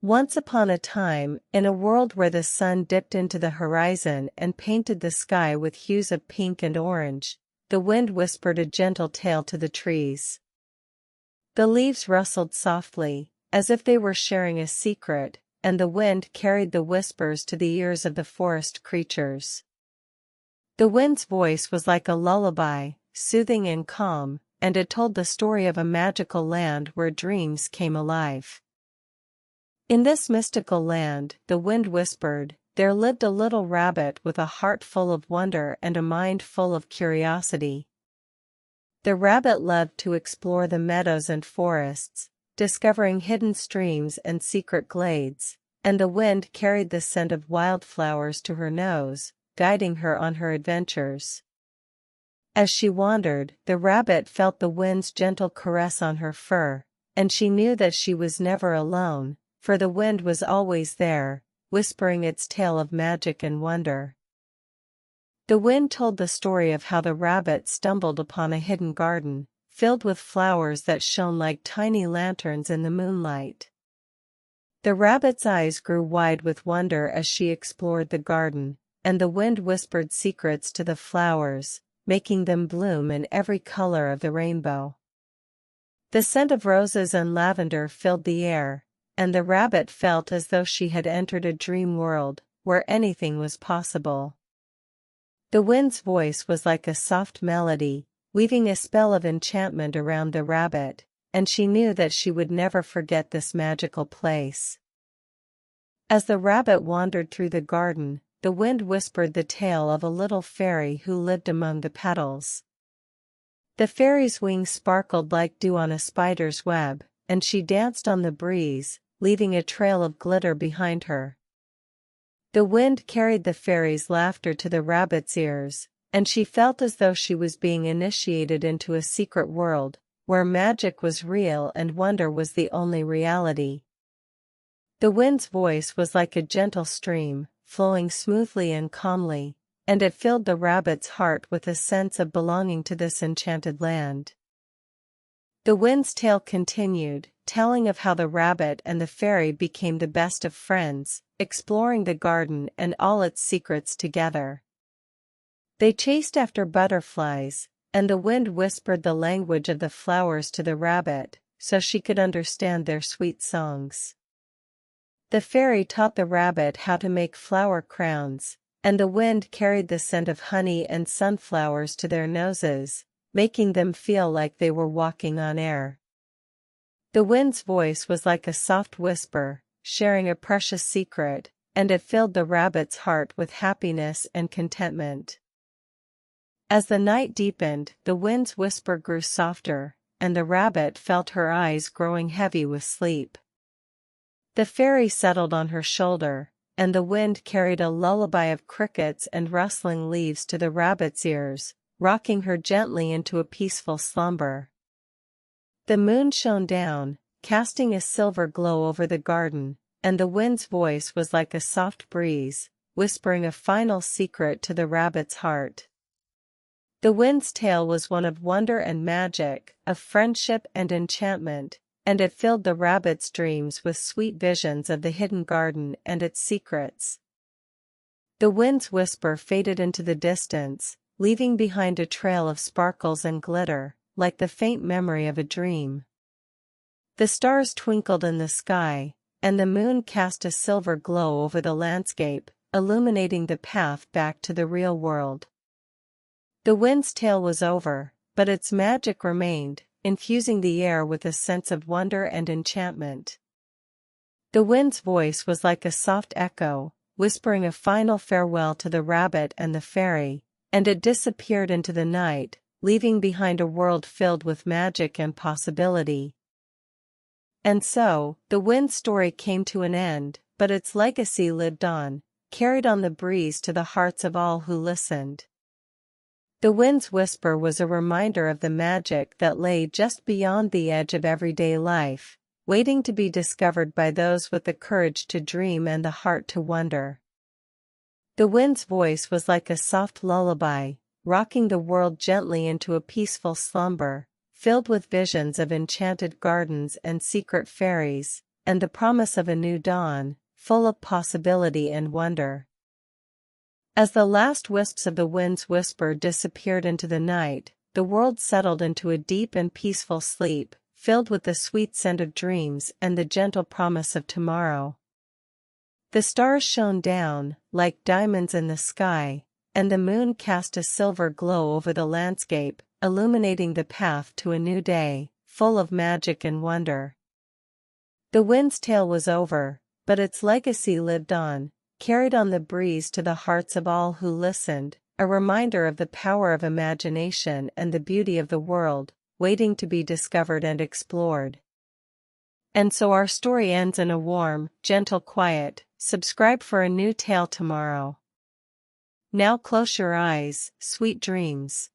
Once upon a time, in a world where the sun dipped into the horizon and painted the sky with hues of pink and orange, the wind whispered a gentle tale to the trees. The leaves rustled softly, as if they were sharing a secret, and the wind carried the whispers to the ears of the forest creatures. The wind's voice was like a lullaby, soothing and calm, and it told the story of a magical land where dreams came alive. In this mystical land, the wind whispered, there lived a little rabbit with a heart full of wonder and a mind full of curiosity. The rabbit loved to explore the meadows and forests, discovering hidden streams and secret glades, and the wind carried the scent of wildflowers to her nose, guiding her on her adventures. As she wandered, the rabbit felt the wind's gentle caress on her fur, and she knew that she was never alone, for the wind was always there, whispering its tale of magic and wonder. The wind told the story of how the rabbit stumbled upon a hidden garden, filled with flowers that shone like tiny lanterns in the moonlight. The rabbit's eyes grew wide with wonder as she explored the garden, and the wind whispered secrets to the flowers, making them bloom in every color of the rainbow. The scent of roses and lavender filled the air, and the rabbit felt as though she had entered a dream world, where anything was possible. The wind's voice was like a soft melody, weaving a spell of enchantment around the rabbit, and she knew that she would never forget this magical place. As the rabbit wandered through the garden, the wind whispered the tale of a little fairy who lived among the petals. The fairy's wings sparkled like dew on a spider's web, and she danced on the breeze, leaving a trail of glitter behind her. The wind carried the fairy's laughter to the rabbit's ears, and she felt as though she was being initiated into a secret world, where magic was real and wonder was the only reality. The wind's voice was like a gentle stream, flowing smoothly and calmly, and it filled the rabbit's heart with a sense of belonging to this enchanted land. The wind's tale continued, telling of how the rabbit and the fairy became the best of friends, exploring the garden and all its secrets together. They chased after butterflies, and the wind whispered the language of the flowers to the rabbit, so she could understand their sweet songs. The fairy taught the rabbit how to make flower crowns, and the wind carried the scent of honey and sunflowers to their noses, making them feel like they were walking on air. The wind's voice was like a soft whisper, sharing a precious secret, and it filled the rabbit's heart with happiness and contentment. As the night deepened, the wind's whisper grew softer, and the rabbit felt her eyes growing heavy with sleep. The fairy settled on her shoulder, and the wind carried a lullaby of crickets and rustling leaves to the rabbit's ears, rocking her gently into a peaceful slumber. The moon shone down, casting a silver glow over the garden, and the wind's voice was like a soft breeze, whispering a final secret to the rabbit's heart. The wind's tale was one of wonder and magic, of friendship and enchantment, and it filled the rabbit's dreams with sweet visions of the hidden garden and its secrets. The wind's whisper faded into the distance, leaving behind a trail of sparkles and glitter, like the faint memory of a dream. The stars twinkled in the sky, and the moon cast a silver glow over the landscape, illuminating the path back to the real world. The wind's tale was over, but its magic remained, infusing the air with a sense of wonder and enchantment. The wind's voice was like a soft echo, whispering a final farewell to the rabbit and the fairy, and it disappeared into the night, leaving behind a world filled with magic and possibility. And so, the wind's story came to an end, but its legacy lived on, carried on the breeze to the hearts of all who listened. The wind's whisper was a reminder of the magic that lay just beyond the edge of everyday life, waiting to be discovered by those with the courage to dream and the heart to wonder. The wind's voice was like a soft lullaby, rocking the world gently into a peaceful slumber, filled with visions of enchanted gardens and secret fairies, and the promise of a new dawn, full of possibility and wonder. As the last wisps of the wind's whisper disappeared into the night, the world settled into a deep and peaceful sleep, filled with the sweet scent of dreams and the gentle promise of tomorrow. The stars shone down, like diamonds in the sky, and the moon cast a silver glow over the landscape, illuminating the path to a new day, full of magic and wonder. The wind's tale was over, but its legacy lived on, carried on the breeze to the hearts of all who listened, a reminder of the power of imagination and the beauty of the world, waiting to be discovered and explored. And so our story ends in a warm, gentle quiet. Subscribe for a new tale tomorrow. Now close your eyes, sweet dreams.